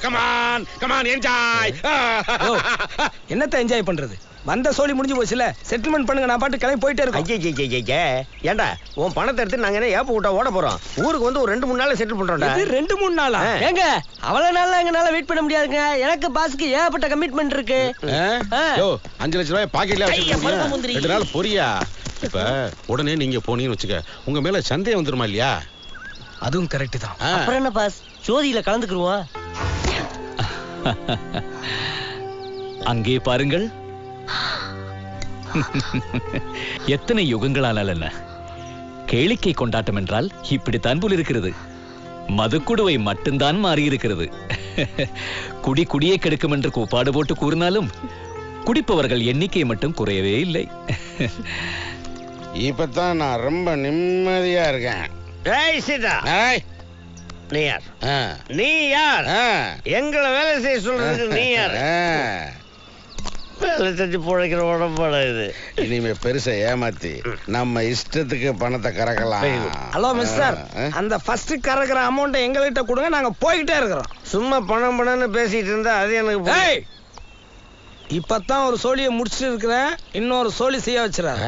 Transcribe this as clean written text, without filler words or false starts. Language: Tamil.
Come on enjoy. என்னத்த என்ஜாய் பண்றது? வந்த சோலி முடிஞ்சு போச்சுல, செட்டில்மெண்ட் பண்ணுங்க. நான் பாட்டு கிளம்பி போயிட்டே இருக்கேன். ஏண்டா உன் பணத்தை எடுத்து நாங்க என்ன ஏப்ப விட்டா ஓட போறோம்? ஊருக்கு வந்து ஒரு 2-3 நாள்ல செட்டில் பண்றோம்டா. 2-3 நாளா? ஏங்க அவ்வளவு நாள்ல எங்கனால வெயிட் பண்ண முடியாதுங்க. எனக்கு பாஸ்க்கு ஏகப்பட்ட கமிட்மெண்ட் இருக்கு. 5 லட்சம் ரூபாய் பாக்கெட்ல வச்சிருக்கீங்க. 2 நாள் பொரியா? இப்ப உடனே நீங்க போனீங்கன்னு வச்சுக்க, உங்க மேல சந்தேகம் வந்துருமா இல்லையா? அதுவும் கரெக்ட் தான். அப்புறம் என்ன பாஸ், ஜோதியில கலந்துக்குருவோம். அங்கே பாருங்கள், எத்தனை யுகங்களானால் என்ன, கேளிக்கை கொண்டாட்டம் என்றால் இப்படித்தான் போல் இருக்கிறது. மதுக்குடுவை மட்டும்தான் மாறி இருக்கிறது. குடியை கெடுக்கும் என்று கூப்பாடு போட்டு கூறினாலும் குடிப்பவர்கள் எண்ணிக்கை மட்டும் குறையவே இல்லை. இப்பதான் நான் ரொம்ப நிம்மதியா இருக்கேன். நீ யார்? நீ யார்? எங்களை வேலை செய்ய சொல்றதுக்கு நீ யார்? வேலை செஞ்சு பிழைக்கிற உடம்பாட இது. இனிமே பெருசா ஏமாத்தி நம்ம இஷ்டத்துக்கு பணத்தை கறக்கலாம். ஹலோ மிஸ்டர், அந்த ஃபர்ஸ்ட் கறக்குற அமௌண்ட் எங்ககிட்ட கொடுங்க, நாங்க போய்கிட்டே இருக்கிறோம். சும்மா பணம்னு பேசிட்டு இருந்தா அது எனக்கு இப்பதான் ஒரு சோழியை முடிச்சுட்டு இருக்கிறேன், இன்னொரு சோழி செய்ய வச்சிடாத.